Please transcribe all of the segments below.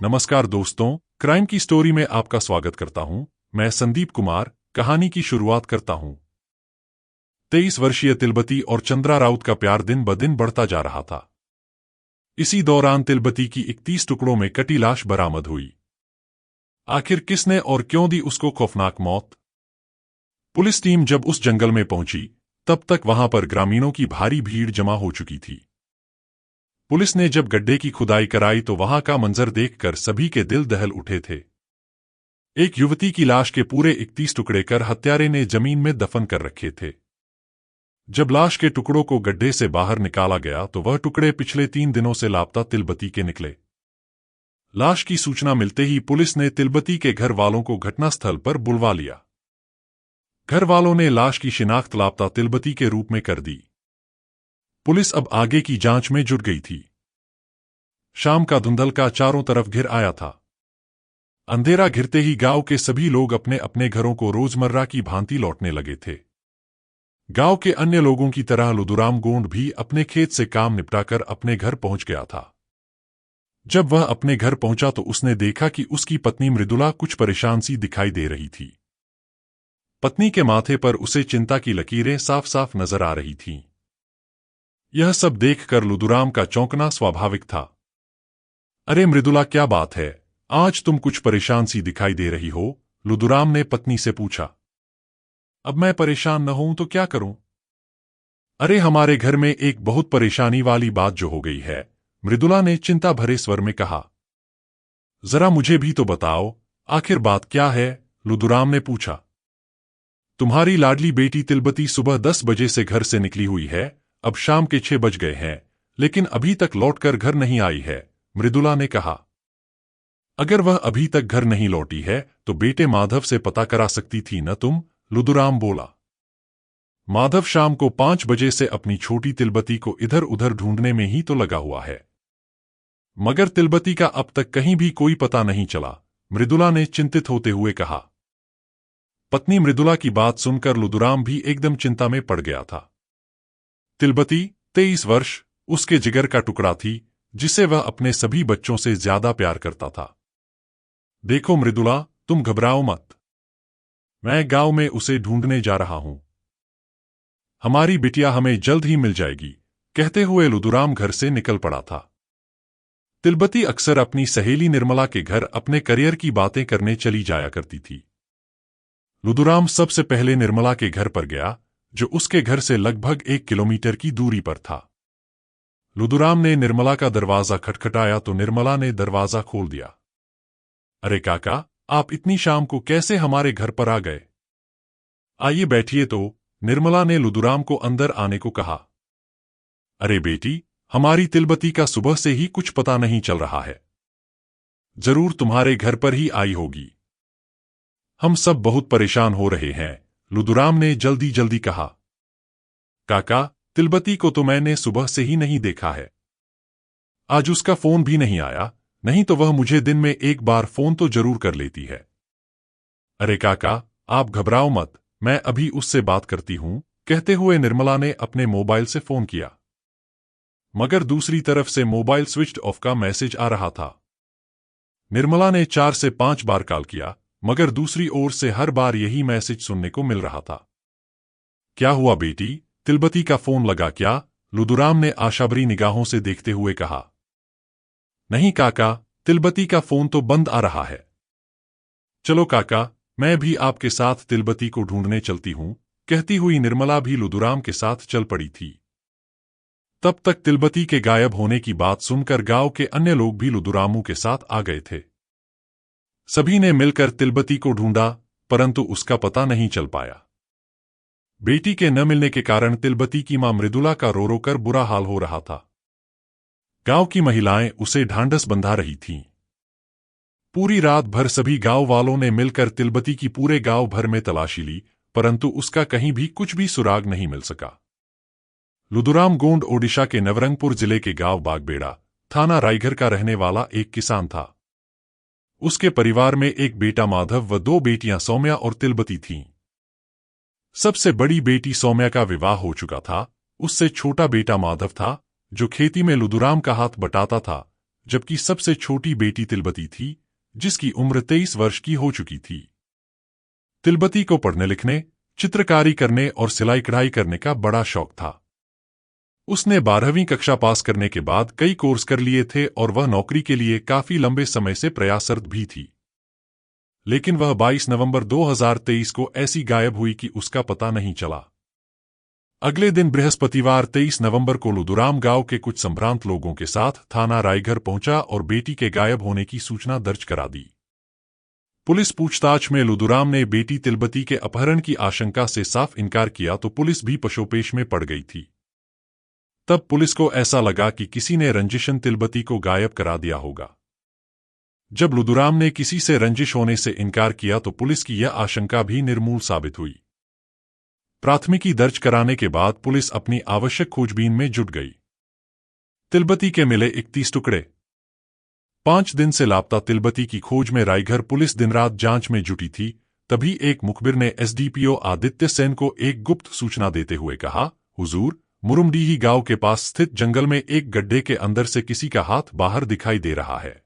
नमस्कार दोस्तों, क्राइम की स्टोरी में आपका स्वागत करता हूं। मैं संदीप कुमार कहानी की शुरुआत करता हूं। 23 वर्षीय तिलबती और चंद्रा राउत का प्यार दिन ब दिन बढ़ता जा रहा था। इसी दौरान तिलबती की 31 टुकड़ों में कटी लाश बरामद हुई। आखिर किसने और क्यों दी उसको खौफनाक मौत? पुलिस टीम जब उस जंगल में पहुंची तब तक वहां पर ग्रामीणों की भारी भीड़ जमा हो चुकी थी। पुलिस ने जब गड्ढे की खुदाई कराई तो वहां का मंजर देखकर सभी के दिल दहल उठे थे। एक युवती की लाश के पूरे 31 टुकड़े कर हत्यारे ने जमीन में दफन कर रखे थे। जब लाश के टुकड़ों को गड्ढे से बाहर निकाला गया तो वह टुकड़े पिछले 3 दिनों से लापता तिलबती के निकले। लाश की सूचना मिलते ही पुलिस ने तिलबती के घर वालों को घटनास्थल पर बुलवा लिया। घर वालों ने लाश की शिनाख्त लापता तिलबती के रूप में कर दी। पुलिस अब आगे की जांच में जुट गई थी। शाम का धुंधलका चारों तरफ घिर आया था। अंधेरा घिरते ही गांव के सभी लोग अपने अपने घरों को रोजमर्रा की भांति लौटने लगे थे। गांव के अन्य लोगों की तरह लुदुराम गोंड भी अपने खेत से काम निपटाकर अपने घर पहुंच गया था। जब वह अपने घर पहुंचा तो उसने देखा कि उसकी पत्नी मृदुला कुछ परेशान सी दिखाई दे रही थी। पत्नी के माथे पर उसे चिंता की लकीरें साफ साफ नजर आ रही थीं। यह सब देखकर लुदुराम का चौंकना स्वाभाविक था। अरे मृदुला, क्या बात है? आज तुम कुछ परेशान सी दिखाई दे रही हो, लुदुराम ने पत्नी से पूछा। अब मैं परेशान न हूं तो क्या करूं? अरे हमारे घर में एक बहुत परेशानी वाली बात जो हो गई है, मृदुला ने चिंता भरे स्वर में कहा। जरा मुझे भी तो बताओ, आखिर बात क्या है? लुदुराम ने पूछा। तुम्हारी लाडली बेटी तिलबती सुबह 10 बजे से घर से निकली हुई है। अब शाम के 6 बज गए हैं, लेकिन अभी तक लौटकर घर नहीं आई है, मृदुला ने कहा। अगर वह अभी तक घर नहीं लौटी है तो बेटे माधव से पता करा सकती थी न तुम? लुदुराम बोला। माधव शाम को 5 बजे से अपनी छोटी तिलबती को इधर उधर ढूंढने में ही तो लगा हुआ है, मगर तिलबती का अब तक कहीं भी कोई पता नहीं चला, मृदुला ने चिंतित होते हुए कहा। पत्नी मृदुला की बात सुनकर लुदुराम भी एकदम चिंता में पड़ गया था। तिलबती 23 वर्ष उसके जिगर का टुकड़ा थी, जिसे वह अपने सभी बच्चों से ज्यादा प्यार करता था। देखो मृदुला, तुम घबराओ मत। मैं गांव में उसे ढूंढने जा रहा हूं। हमारी बिटिया हमें जल्द ही मिल जाएगी, कहते हुए लुदुराम घर से निकल पड़ा था। तिलबती अक्सर अपनी सहेली निर्मला के घर अपने करियर की बातें करने चली जाया करती थी। लुदुराम सबसे पहले निर्मला के घर पर गया, जो उसके घर से लगभग 1 किलोमीटर की दूरी पर था। लुदुराम ने निर्मला का दरवाजा खटखटाया तो निर्मला ने दरवाजा खोल दिया। अरे काका, आप इतनी शाम को कैसे हमारे घर पर आ गए? आइए बैठिए तो, निर्मला ने लुदुराम को अंदर आने को कहा। अरे बेटी, हमारी तिलबती का सुबह से ही कुछ पता नहीं चल रहा है। जरूर तुम्हारे घर पर ही आई होगी। हम सब बहुत परेशान हो रहे हैं, लुदुराम ने जल्दी जल्दी कहा। काका, तिलबती को तो मैंने सुबह से ही नहीं देखा है। आज उसका फोन भी नहीं आया, नहीं तो वह मुझे दिन में एक बार फोन तो जरूर कर लेती है। अरे काका, आप घबराओ मत, मैं अभी उससे बात करती हूं, कहते हुए निर्मला ने अपने मोबाइल से फोन किया। मगर दूसरी तरफ से मोबाइल स्विच्ड ऑफ का मैसेज आ रहा था। निर्मला ने 4 से 5 बार कॉल किया, मगर दूसरी ओर से हर बार यही मैसेज सुनने को मिल रहा था। क्या हुआ बेटी, तिलबती का फोन लगा क्या? लुदुराम ने आशाभरी निगाहों से देखते हुए कहा। नहीं काका, तिलबती का फोन तो बंद आ रहा है। चलो काका, मैं भी आपके साथ तिलबती को ढूंढने चलती हूं, कहती हुई निर्मला भी लुदुराम के साथ चल पड़ी थी। तब तक तिलबती के गायब होने की बात सुनकर गांव के अन्य लोग भी लुदुरामू के साथ आ गए थे। सभी ने मिलकर तिलबती को ढूंढा, परंतु उसका पता नहीं चल पाया। बेटी के न मिलने के कारण तिलबती की मां मृदुला का रो रो कर बुरा हाल हो रहा था। गांव की महिलाएं उसे ढांढस बंधा रही थीं। पूरी रात भर सभी गांव वालों ने मिलकर तिलबती की पूरे गांव भर में तलाशी ली, परंतु उसका कहीं भी कुछ भी सुराग नहीं मिल सका। लुदुराम गोंड ओडिशा के नवरंगपुर जिले के गांव बागबेड़ा, थाना रायघर का रहने वाला एक किसान था। उसके परिवार में एक बेटा माधव व 2 बेटियां सौम्या और तिलबती थीं। सबसे बड़ी बेटी सौम्या का विवाह हो चुका था, उससे छोटा बेटा माधव था, जो खेती में लुदुराम का हाथ बटाता था, जबकि सबसे छोटी बेटी तिलबती थी, जिसकी उम्र 23 वर्ष की हो चुकी थी। तिलबती को पढ़ने लिखने, चित्रकारी करने और सिलाई कढ़ाई करने का बड़ा शौक था। उसने 12वीं कक्षा पास करने के बाद कई कोर्स कर लिए थे और वह नौकरी के लिए काफी लंबे समय से प्रयासरत भी थी। लेकिन वह 22 नवंबर 2023 को ऐसी गायब हुई कि उसका पता नहीं चला। अगले दिन बृहस्पतिवार 23 नवंबर को लुदुराम गांव के कुछ संभ्रांत लोगों के साथ थाना रायघर पहुंचा और बेटी के गायब होने की सूचना दर्ज करा दी। पुलिस पूछताछ में लुदुराम ने बेटी तिलबती के अपहरण की आशंका से साफ इनकार किया तो पुलिस भी पशोपेश में पड़ गई थी। तब पुलिस को ऐसा लगा कि किसी ने रंजिशन तिलबती को गायब करा दिया होगा। जब लुदुराम ने किसी से रंजिश होने से इनकार किया तो पुलिस की यह आशंका भी निर्मूल साबित हुई। प्राथमिकी दर्ज कराने के बाद पुलिस अपनी आवश्यक खोजबीन में जुट गई। तिलबती के मिले 31 टुकड़े। 5 दिन से लापता तिलबती की खोज में रायघर पुलिस दिन रात जांच में जुटी थी। तभी एक मुखबिर ने एसडीपीओ आदित्य सेन को एक गुप्त सूचना देते हुए कहा, हुजूर, मुरुमडीही गांव के पास स्थित जंगल में एक गड्ढे के अंदर से किसी का हाथ बाहर दिखाई दे रहा है।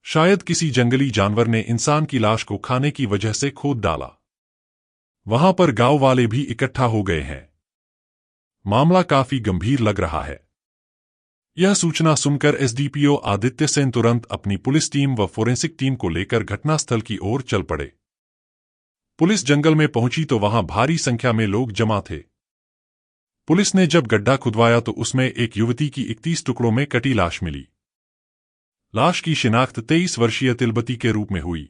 शायद किसी जंगली जानवर ने इंसान की लाश को खाने की वजह से खोद डाला। वहां पर गांव वाले भी इकट्ठा हो गए हैं। मामला काफी गंभीर लग रहा है। यह सूचना सुनकर एसडीपीओ आदित्य सेन तुरंत अपनी पुलिस टीम व फोरेंसिक टीम को लेकर घटनास्थल की ओर चल पड़े। पुलिस जंगल में पहुंची तो वहां भारी संख्या में लोग जमा थे। पुलिस ने जब गड्ढा खुदवाया तो उसमें एक युवती की 31 टुकड़ों में कटी लाश मिली। लाश की शिनाख्त 23 वर्षीय तिलबती के रूप में हुई।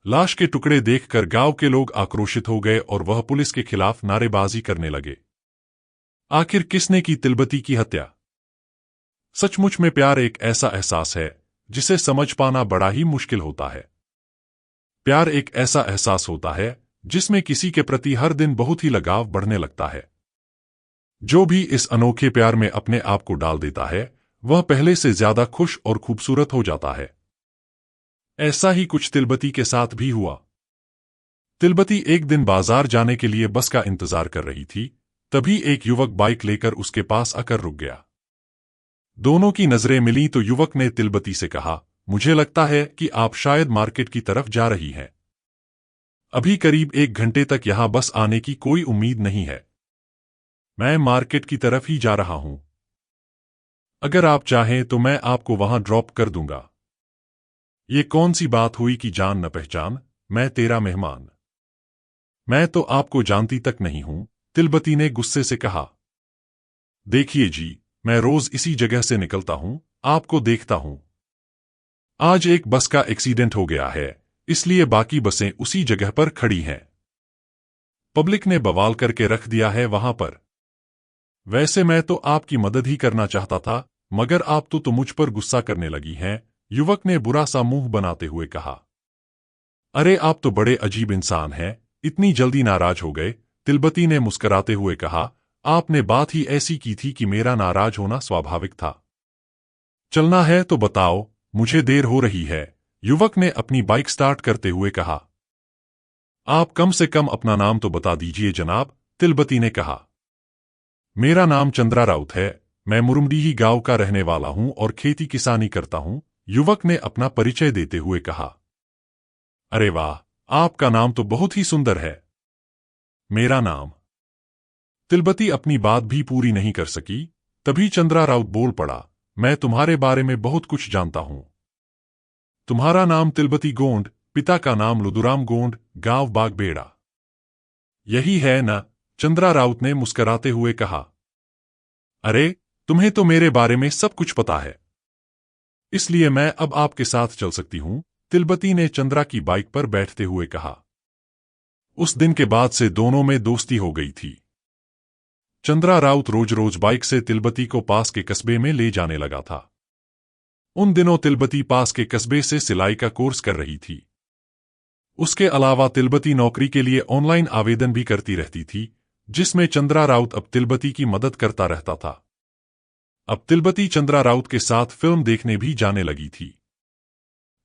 लाश के टुकड़े देखकर गांव के लोग आक्रोशित हो गए और वह पुलिस के खिलाफ नारेबाजी करने लगे। आखिर किसने की तिलबती की हत्या? सचमुच में प्यार एक ऐसा एहसास है जिसे समझ पाना बड़ा ही मुश्किल होता है। प्यार एक ऐसा एहसास होता है जिसमें किसी के प्रति हर दिन बहुत ही लगाव बढ़ने लगता है। जो भी इस अनोखे प्यार में अपने आप को डाल देता है वह पहले से ज्यादा खुश और खूबसूरत हो जाता है। ऐसा ही कुछ तिलबती के साथ भी हुआ। तिलबती एक दिन बाजार जाने के लिए बस का इंतजार कर रही थी। तभी एक युवक बाइक लेकर उसके पास आकर रुक गया। दोनों की नजरें मिली तो युवक ने तिलबती से कहा, मुझे लगता है कि आप शायद मार्केट की तरफ जा रही हैं। अभी करीब 1 घंटे तक यहां बस आने की कोई उम्मीद नहीं है। मैं मार्केट की तरफ ही जा रहा हूं। अगर आप चाहें तो मैं आपको वहां ड्रॉप कर दूंगा। ये कौन सी बात हुई कि जान न पहचान, मैं तेरा मेहमान। मैं तो आपको जानती तक नहीं हूं, तिलबती ने गुस्से से कहा। देखिए जी, मैं रोज इसी जगह से निकलता हूं, आपको देखता हूं। आज एक बस का एक्सीडेंट हो गया है, इसलिए बाकी बसें उसी जगह पर खड़ी हैं। पब्लिक ने बवाल करके रख दिया है वहां पर। वैसे मैं तो आपकी मदद ही करना चाहता था, मगर आप तो मुझ पर गुस्सा करने लगी हैं, युवक ने बुरा सा मुंह बनाते हुए कहा। अरे आप तो बड़े अजीब इंसान हैं, इतनी जल्दी नाराज हो गए, तिलबती ने मुस्कुराते हुए कहा। आपने बात ही ऐसी की थी कि मेरा नाराज होना स्वाभाविक था। चलना है तो बताओ, मुझे देर हो रही है, युवक ने अपनी बाइक स्टार्ट करते हुए कहा। आप कम से कम अपना नाम तो बता दीजिए जनाब, तिलबती ने कहा। मेरा नाम चंद्रा राउत है, मैं मुरुमडीही गांव का रहने वाला हूं और खेती किसानी करता हूं, युवक ने अपना परिचय देते हुए कहा। अरे वाह, आपका नाम तो बहुत ही सुंदर है। मेरा नाम। तिलबती अपनी बात भी पूरी नहीं कर सकी, तभी चंद्रा राउत बोल पड़ा, मैं तुम्हारे बारे में बहुत कुछ जानता हूं। तुम्हारा नाम तिलबती गोंड, पिता का नाम लुदुराम गोंड, गांव बागबेड़ा। यही है न? चंद्रा राउत ने मुस्कुराते हुए कहा। अरे, तुम्हें तो मेरे बारे में सब कुछ पता है, इसलिए मैं अब आपके साथ चल सकती हूं, तिलबती ने चंद्रा की बाइक पर बैठते हुए कहा। उस दिन के बाद से दोनों में दोस्ती हो गई थी। चंद्रा राउत रोज रोज बाइक से तिलबती को पास के कस्बे में ले जाने लगा था। उन दिनों तिलबती पास के कस्बे से सिलाई का कोर्स कर रही थी। उसके अलावा तिलबती नौकरी के लिए ऑनलाइन आवेदन भी करती रहती थी, जिसमें चंद्रा राउत अब तिलबती की मदद करता रहता था। अब तिलबती चंद्रा राउत के साथ फिल्म देखने भी जाने लगी थी।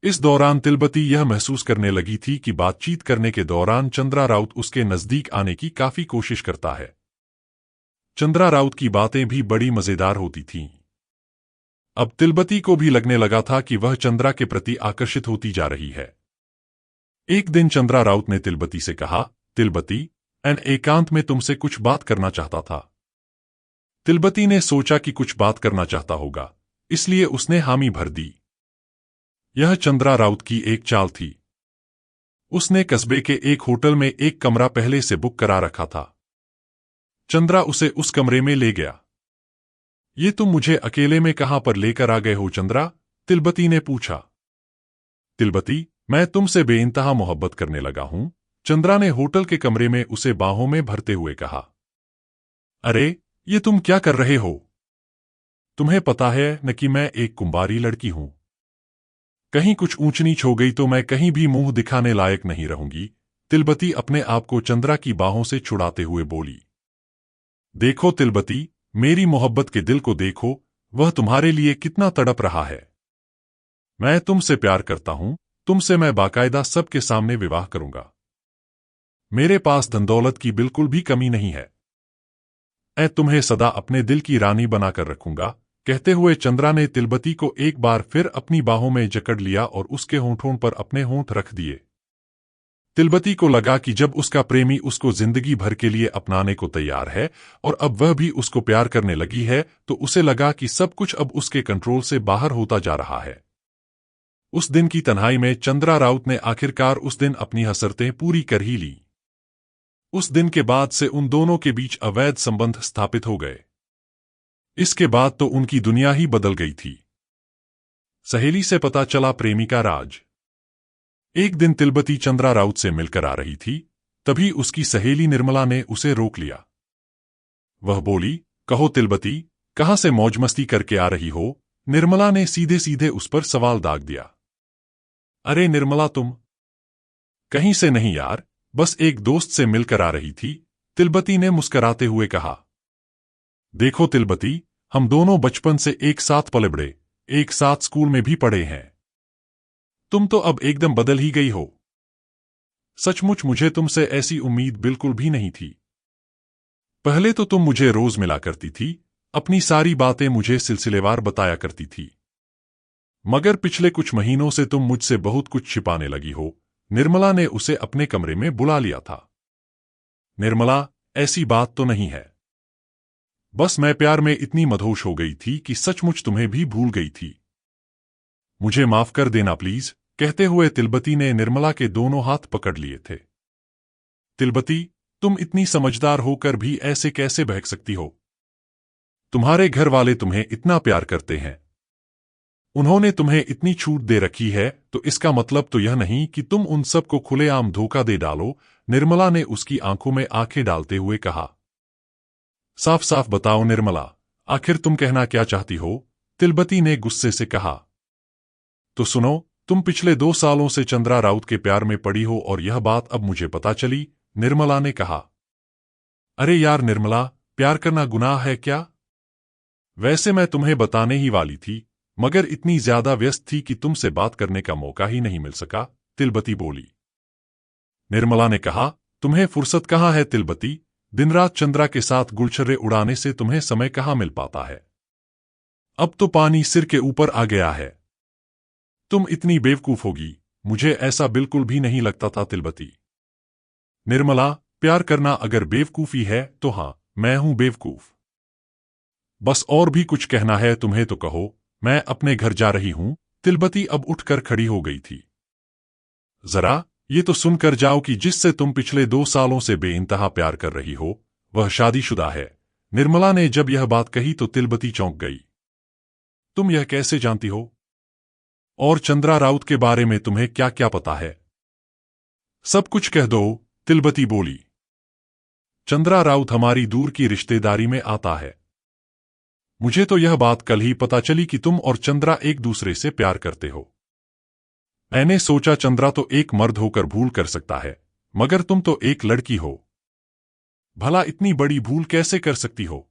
इस दौरान तिलबती यह महसूस करने लगी थी कि बातचीत करने के दौरान चंद्रा राउत उसके नजदीक आने की काफी कोशिश करता है। चंद्रा राउत की बातें भी बड़ी मजेदार होती थीं। अब तिलबती को भी लगने लगा था कि वह चंद्रा के प्रति आकर्षित होती जा रही है। एक दिन चंद्रा राउत ने तिलबती से कहा, तिलबती, एकांत में तुमसे कुछ बात करना चाहता था। तिलबती ने सोचा कि कुछ बात करना चाहता होगा, इसलिए उसने हामी भर दी। यह चंद्रा राउत की एक चाल थी। उसने कस्बे के एक होटल में एक कमरा पहले से बुक करा रखा था। चंद्रा उसे उस कमरे में ले गया। ये तुम मुझे अकेले में कहां पर लेकर आ गए हो चंद्रा? तिलबती ने पूछा। तिलबती, मैं तुमसे बेइंतहा मोहब्बत करने लगा हूं, चंद्रा ने होटल के कमरे में उसे बाहों में भरते हुए कहा। अरे, ये तुम क्या कर रहे हो? तुम्हें पता है न कि मैं एक कुंवारी लड़की हूं। कहीं कुछ ऊंच नीच हो गई तो मैं कहीं भी मुंह दिखाने लायक नहीं रहूंगी। तिलबती अपने आप को चंद्रा की बाहों से छुड़ाते हुए बोली। देखो तिलबती, मेरी मोहब्बत के दिल को देखो, वह तुम्हारे लिए कितना तड़प रहा है। मैं तुमसे प्यार करता हूं, तुमसे मैं बाकायदा सबके सामने विवाह करूंगा। मेरे पास धन दौलत की बिल्कुल भी कमी नहीं है। मैं तुम्हें सदा अपने दिल की रानी बनाकर रखूंगा। कहते हुए चंद्रा ने तिलबती को एक बार फिर अपनी बाहों में जकड़ लिया और उसके होंठों पर अपने होंठ रख दिए। तिलबती को लगा कि जब उसका प्रेमी उसको जिंदगी भर के लिए अपनाने को तैयार है और अब वह भी उसको प्यार करने लगी है, तो उसे लगा कि सब कुछ अब उसके कंट्रोल से बाहर होता जा रहा है। उस दिन की तन्हाई में चंद्रा राउत ने आखिरकार उस दिन अपनी हसरतें पूरी कर ही ली। उस दिन के बाद से उन दोनों के बीच अवैध संबंध स्थापित हो गए। इसके बाद तो उनकी दुनिया ही बदल गई थी। सहेली से पता चला प्रेमी का राज। एक दिन तिलबती चंद्रा राउत से मिलकर आ रही थी, तभी उसकी सहेली निर्मला ने उसे रोक लिया। वह बोली, कहो तिलबती, कहां से मौज मस्ती करके आ रही हो? निर्मला ने सीधे सीधे उस पर सवाल दाग दिया। अरे निर्मला, तुम? कहीं से नहीं यार, बस एक दोस्त से मिलकर आ रही थी, तिलबती ने मुस्कराते हुए कहा। देखो तिलबती, हम दोनों बचपन से एक साथ पले बड़े, एक साथ स्कूल में भी पढ़े हैं। तुम तो अब एकदम बदल ही गई हो। सचमुच मुझे तुमसे ऐसी उम्मीद बिल्कुल भी नहीं थी। पहले तो तुम मुझे रोज मिला करती थी, अपनी सारी बातें मुझे सिलसिलेवार बताया करती थी, मगर पिछले कुछ महीनों से तुम मुझसे बहुत कुछ छिपाने लगी हो। निर्मला ने उसे अपने कमरे में बुला लिया था। निर्मला, ऐसी बात तो नहीं है। बस मैं प्यार में इतनी मदहोश हो गई थी कि सचमुच तुम्हें भी भूल गई थी। मुझे माफ कर देना प्लीज। कहते हुए तिलबती ने निर्मला के दोनों हाथ पकड़ लिए थे। तिलबती, तुम इतनी समझदार होकर भी ऐसे कैसे बहक सकती हो? तुम्हारे घर वाले तुम्हें इतना प्यार करते हैं, उन्होंने तुम्हें इतनी छूट दे रखी है, तो इसका मतलब तो यह नहीं कि तुम उन सबको खुलेआम धोखा दे डालो। निर्मला ने उसकी आंखों में आंखें डालते हुए कहा। साफ साफ बताओ निर्मला, आखिर तुम कहना क्या चाहती हो? तिलबती ने गुस्से से कहा। तो सुनो, तुम पिछले 2 सालों से चंद्रा राउत के प्यार में पड़ी हो और यह बात अब मुझे पता चली, निर्मला ने कहा। अरे यार निर्मला, प्यार करना गुनाह है क्या? वैसे मैं तुम्हें बताने ही वाली थी, मगर इतनी ज्यादा व्यस्त थी कि तुमसे बात करने का मौका ही नहीं मिल सका, तिलबती बोली। निर्मला ने कहा, तुम्हें फुर्सत कहाँ है तिलबती? दिन रात चंद्रा के साथ गुलछर्रे उड़ाने से तुम्हें समय कहाँ मिल पाता है? अब तो पानी सिर के ऊपर आ गया है। तुम इतनी बेवकूफ होगी, मुझे ऐसा बिल्कुल भी नहीं लगता था तिलबती। निर्मला, प्यार करना अगर बेवकूफी है तो हां, मैं हूं बेवकूफ। बस और भी कुछ कहना है तुम्हें तो कहो, मैं अपने घर जा रही हूं। तिलबती अब उठकर खड़ी हो गई थी। जरा ये तो सुनकर जाओ कि जिससे तुम पिछले 2 सालों से बेइंतहा प्यार कर रही हो, वह शादीशुदा है। निर्मला ने जब यह बात कही तो तिलबती चौंक गई। तुम यह कैसे जानती हो? और चंद्रा राउत के बारे में तुम्हें क्या क्या पता है? सब कुछ कह दो, तिलबती बोली। चंद्रा राउत हमारी दूर की रिश्तेदारी में आता है। मुझे तो यह बात कल ही पता चली कि तुम और चंद्रा एक दूसरे से प्यार करते हो। मैंने सोचा चंद्रा तो एक मर्द होकर भूल कर सकता है, मगर तुम तो एक लड़की हो। भला इतनी बड़ी भूल कैसे कर सकती हो?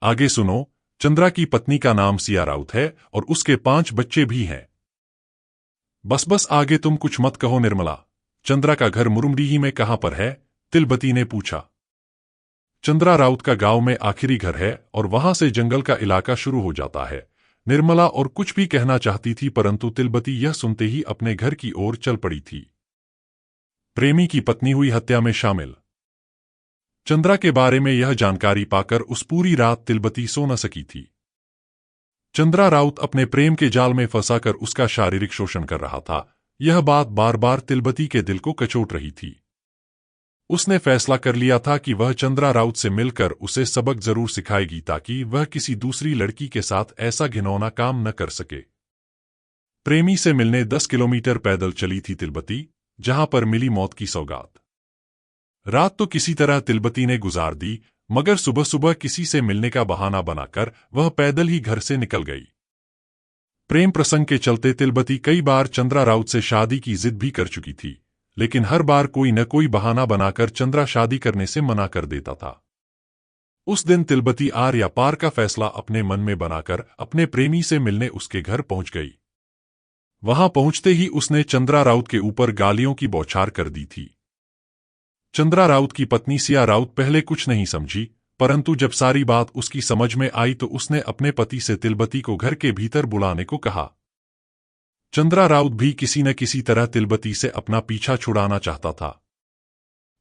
आगे सुनो, चंद्रा की पत्नी का नाम सिया राउत है और उसके 5 बच्चे भी हैं। बस बस आगे तुम कुछ मत कहो निर्मला। चंद्रा का घर मुरुमडीही में कहां पर है? तिलबती ने पूछा। चंद्रा राउत का गांव में आखिरी घर है और वहां से जंगल का इलाका शुरू हो जाता है। निर्मला और कुछ भी कहना चाहती थी, परंतु तिलबती यह सुनते ही अपने घर की ओर चल पड़ी थी। प्रेमी की पत्नी हुई हत्या में शामिल। चंद्रा के बारे में यह जानकारी पाकर उस पूरी रात तिलबती सो न सकी थी। चंद्रा राउत अपने प्रेम के जाल में फंसाकर उसका शारीरिक शोषण कर रहा था। यह बात बार बार तिलबती के दिल को कचोट रही थी। उसने फैसला कर लिया था कि वह चंद्रा राउत से मिलकर उसे सबक जरूर सिखाएगी, ताकि वह किसी दूसरी लड़की के साथ ऐसा घिनौना काम न कर सके। प्रेमी से मिलने 10 किलोमीटर पैदल चली थी तिलबती, जहां पर मिली मौत की सौगात। रात तो किसी तरह तिलबती ने गुजार दी, मगर सुबह सुबह किसी से मिलने का बहाना बनाकर वह पैदल ही घर से निकल गई। प्रेम प्रसंग के चलते तिलबती कई बार चंद्रा राउत से शादी की जिद भी कर चुकी थी, लेकिन हर बार कोई न कोई बहाना बनाकर चंद्रा शादी करने से मना कर देता था। उस दिन तिलबती आर या पार का फैसला अपने मन में बनाकर अपने प्रेमी से मिलने उसके घर पहुंच गई। वहां पहुंचते ही उसने चंद्रा राउत के ऊपर गालियों की बौछार कर दी थी। चंद्रा राउत की पत्नी सिया राउत पहले कुछ नहीं समझी, परंतु जब सारी बात उसकी समझ में आई तो उसने अपने पति से तिलबती को घर के भीतर बुलाने को कहा। चंद्रा राउत भी किसी न किसी तरह तिलबती से अपना पीछा छुड़ाना चाहता था।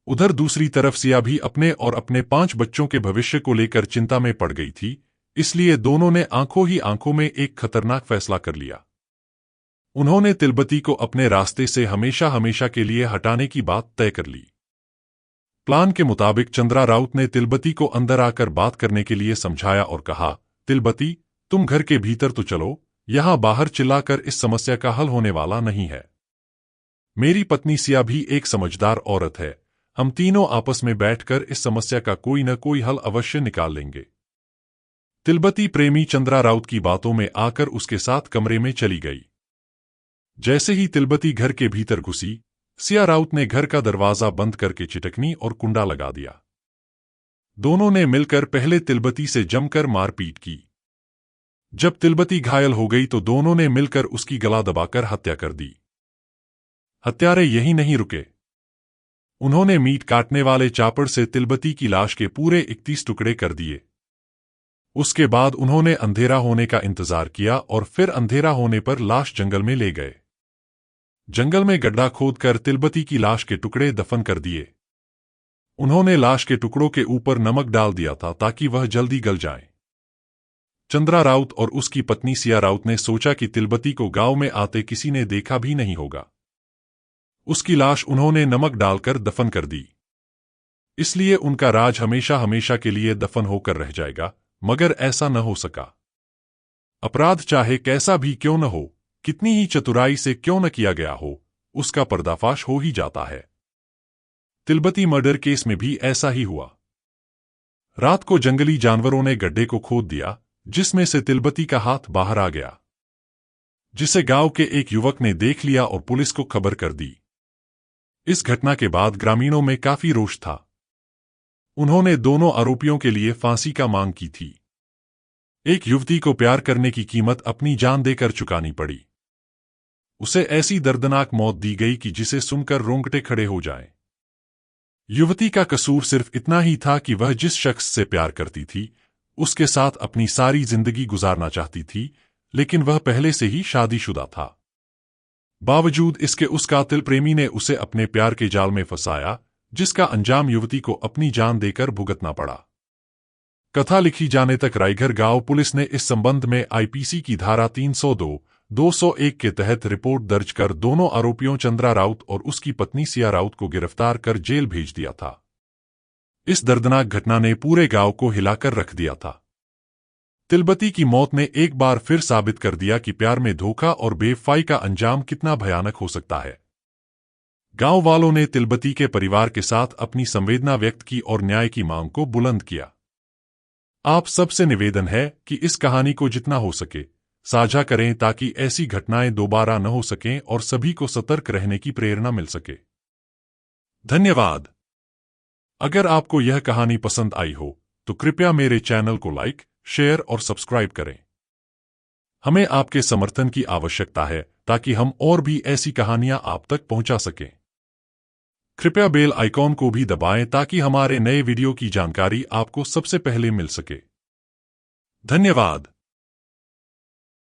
उधर दूसरी तरफ सिया भी अपने और अपने 5 बच्चों के भविष्य को लेकर चिंता में पड़ गई थी, इसलिए दोनों ने आंखों ही आंखों में एक खतरनाक फैसला कर लिया। उन्होंने तिलबती को अपने रास्ते से हमेशा हमेशा के लिए हटाने की बात तय कर ली। प्लान के मुताबिक चंद्रा राउत ने तिलबती को अंदर आकर बात करने के लिए समझाया और कहा, तिलबती, तुम घर के भीतर तो चलो, यहां बाहर चिल्लाकर इस समस्या का हल होने वाला नहीं है। मेरी पत्नी सिया भी एक समझदार औरत है, हम तीनों आपस में बैठकर इस समस्या का कोई न कोई हल अवश्य निकाल लेंगे। तिलबती प्रेमी चंद्रा राउत की बातों में आकर उसके साथ कमरे में चली गई। जैसे ही तिलबती घर के भीतर घुसी, सिया राउत ने घर का दरवाजा बंद करके चिटकनी और कुंडा लगा दिया। दोनों ने मिलकर पहले तिलबती से जमकर मारपीट की। जब तिलबती घायल हो गई तो दोनों ने मिलकर उसकी गला दबाकर हत्या कर दी। हत्यारे यही नहीं रुके, उन्होंने मीट काटने वाले चापड़ से तिलबती की लाश के पूरे 31 टुकड़े कर दिए। उसके बाद उन्होंने अंधेरा होने का इंतजार किया और फिर अंधेरा होने पर लाश जंगल में ले गए। जंगल में गड्ढा खोदकर तिलबती की लाश के टुकड़े दफन कर दिए। उन्होंने लाश के टुकड़ों के ऊपर नमक डाल दिया था ताकि वह जल्दी गल जाए। चंद्रा राउत और उसकी पत्नी सिया राउत ने सोचा कि तिलबती को गांव में आते किसी ने देखा भी नहीं होगा। उसकी लाश उन्होंने नमक डालकर दफन कर दी, इसलिए उनका राज हमेशा हमेशा के लिए दफन होकर रह जाएगा। मगर ऐसा न हो सका। अपराध चाहे कैसा भी क्यों न हो, कितनी ही चतुराई से क्यों न किया गया हो, उसका पर्दाफाश हो ही जाता है। तिलबती मर्डर केस में भी ऐसा ही हुआ। रात को जंगली जानवरों ने गड्ढे को खोद दिया, जिसमें से तिलबती का हाथ बाहर आ गया, जिसे गांव के एक युवक ने देख लिया और पुलिस को खबर कर दी। इस घटना के बाद ग्रामीणों में काफी रोष था। उन्होंने दोनों आरोपियों के लिए फांसी का मांग की थी। एक युवती को प्यार करने की कीमत अपनी जान देकर चुकानी पड़ी। उसे ऐसी दर्दनाक मौत दी गई कि जिसे सुनकर रोंगटे खड़े हो जाएं। युवती का कसूर सिर्फ इतना ही था कि वह जिस शख्स से प्यार करती थी, उसके साथ अपनी सारी जिंदगी गुजारना चाहती थी, लेकिन वह पहले से ही शादीशुदा था। बावजूद इसके उस कातिल प्रेमी ने उसे अपने प्यार के जाल में फंसाया, जिसका अंजाम युवती को अपनी जान देकर भुगतना पड़ा। कथा लिखी जाने तक रायघर गांव पुलिस ने इस संबंध में आईपीसी की धारा 302, 201 के तहत रिपोर्ट दर्ज कर दोनों आरोपियों चंद्रा राउत और उसकी पत्नी सिया राउत को गिरफ्तार कर जेल भेज दिया था। इस दर्दनाक घटना ने पूरे गांव को हिलाकर रख दिया था। तिलबती की मौत ने एक बार फिर साबित कर दिया कि प्यार में धोखा और बेवफाई का अंजाम कितना भयानक हो सकता है। गांव वालों ने तिलबती के परिवार के साथ अपनी संवेदना व्यक्त की और न्याय की मांग को बुलंद किया। आप सबसे निवेदन है कि इस कहानी को जितना हो सके साझा करें, ताकि ऐसी घटनाएं दोबारा न हो सकें और सभी को सतर्क रहने की प्रेरणा मिल सके। धन्यवाद। अगर आपको यह कहानी पसंद आई हो तो कृपया मेरे चैनल को लाइक, शेयर और सब्सक्राइब करें। हमें आपके समर्थन की आवश्यकता है ताकि हम और भी ऐसी कहानियां आप तक पहुंचा सकें। कृपया बेल आइकॉन को भी दबाएं ताकि हमारे नए वीडियो की जानकारी आपको सबसे पहले मिल सके। धन्यवाद।